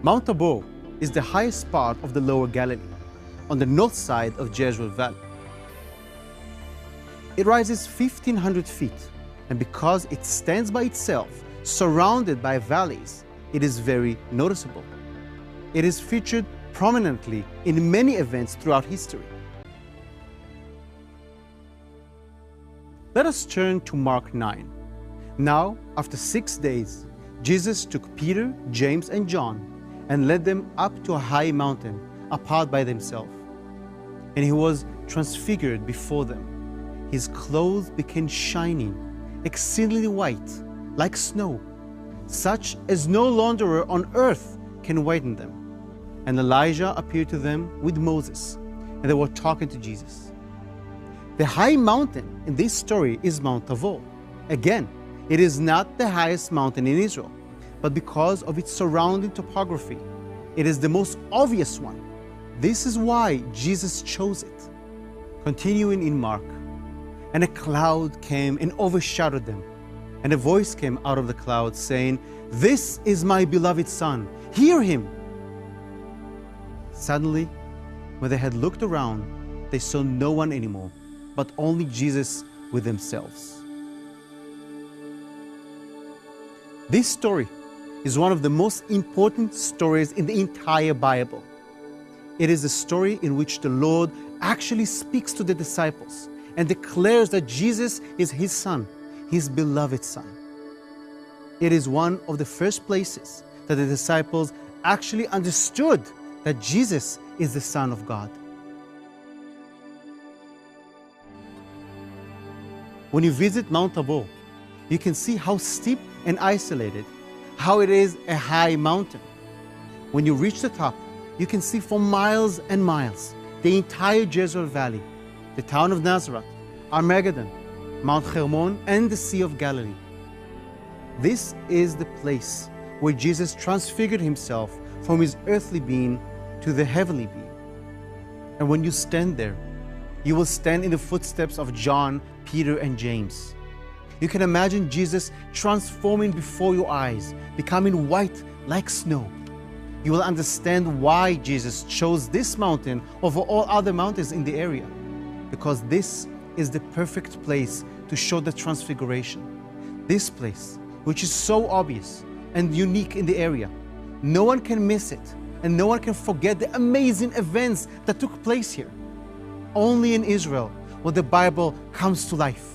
Mount Tabor is the highest part of the Lower Galilee, on the north side of Jezreel Valley. It rises 1,500 feet, and because it stands by itself, surrounded by valleys, it is very noticeable. It is featured prominently in many events throughout history. Let us turn to Mark 9. Now, after 6 days, Jesus took Peter, James, and John and led them up to a high mountain apart by themselves. And he was transfigured before them. His clothes became shining, exceedingly white, like snow, such as no launderer on earth can whiten them. And Elijah appeared to them with Moses, and they were talking to Jesus. The high mountain in this story is Mount Tabor. Again, it is not the highest mountain in Israel, but because of its surrounding topography, it is the most obvious one. This is why Jesus chose it. Continuing in Mark, and a cloud came and overshadowed them, and a voice came out of the cloud saying, "This is my beloved Son, hear him." Suddenly, when they had looked around, they saw no one anymore, but only Jesus with themselves. This story is one of the most important stories in the entire Bible. It is a story in which the Lord actually speaks to the disciples and declares that Jesus is his Son, his beloved Son. It is one of the first places that the disciples actually understood that Jesus is the Son of God. When you visit Mount Tabor, you can see how steep and isolated, how it is a high mountain. When you reach the top, you can see for miles and miles the entire Jezreel Valley, the town of Nazareth, Armageddon, Mount Hermon, and the Sea of Galilee. This is the place where Jesus transfigured himself from his earthly being to the heavenly being. And when you stand there, you will stand in the footsteps of John, Peter, and James. You can imagine Jesus transforming before your eyes, becoming white like snow. You will understand why Jesus chose this mountain over all other mountains in the area, because this is the perfect place to show the transfiguration. This place, which is so obvious and unique in the area, no one can miss it, and no one can forget the amazing events that took place here. Only in Israel where the Bible comes to life.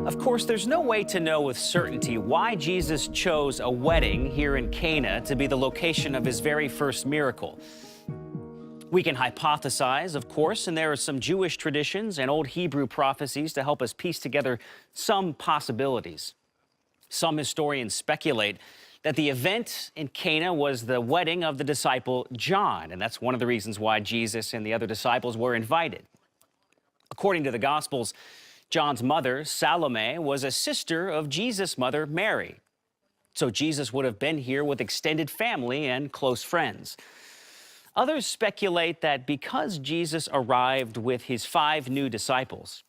Of course, there's no way to know with certainty why Jesus chose a wedding here in Cana to be the location of his very first miracle. We can hypothesize, of course, and there are some Jewish traditions and old Hebrew prophecies to help us piece together some possibilities. Some historians speculate that the event in Cana was the wedding of the disciple John, and that's one of the reasons why Jesus and the other disciples were invited. According to the Gospels, John's mother, Salome, was a sister of Jesus' mother, Mary. So Jesus would have been here with extended family and close friends. Others speculate that because Jesus arrived with his 5 new disciples,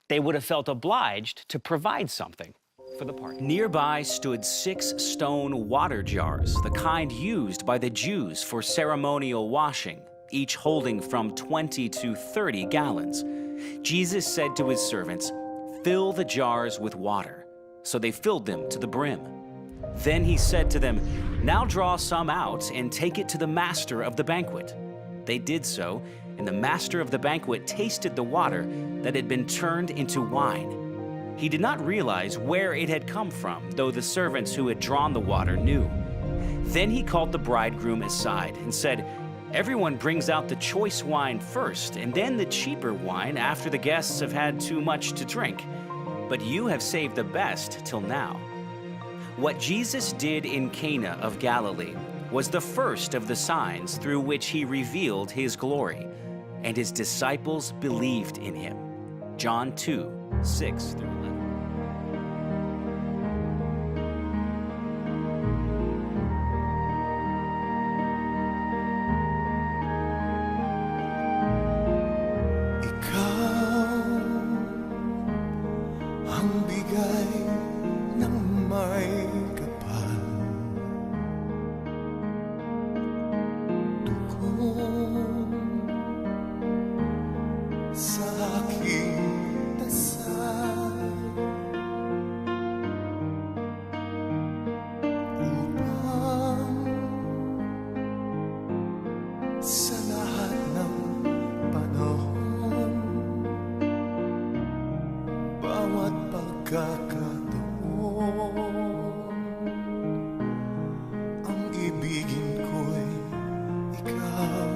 they would have felt obliged to provide something for the party. Nearby stood 6 stone water jars, the kind used by the Jews for ceremonial washing, each holding from 20 to 30 gallons. Jesus said to his servants, "Fill the jars with water." So they filled them to the brim. Then he said to them, "Now draw some out and take it to the master of the banquet." They did so, And the master of the banquet tasted the water that had been turned into wine. He did not realize where it had come from, though the servants who had drawn the water knew. Then he called the bridegroom aside and said, "Everyone brings out the choice wine first, and then the cheaper wine after the guests have had too much to drink. But you have saved the best till now." What Jesus did in Cana of Galilee was the first of the signs through which he revealed his glory, and his disciples believed in him. John 2:6-11. Ang bigay ng may kapal, tugon sa aking dasal, upang sa lahat ng panahon, bawat pagkakataon, ang ibigin ko'y ikaw,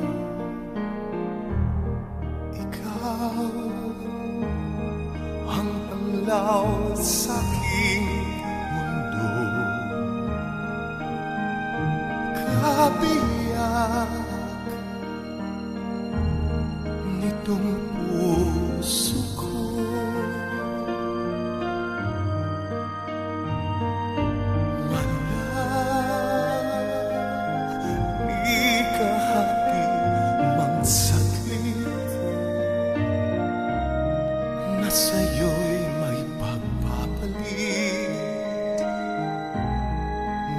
ikaw ang anglaw sa aking mundo, kabiyak nitong puso ko. Sa'yo'y may pagpapalit,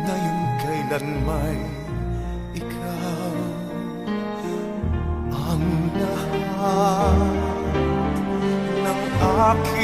ngayon kailan may ikaw ang lahat ng aking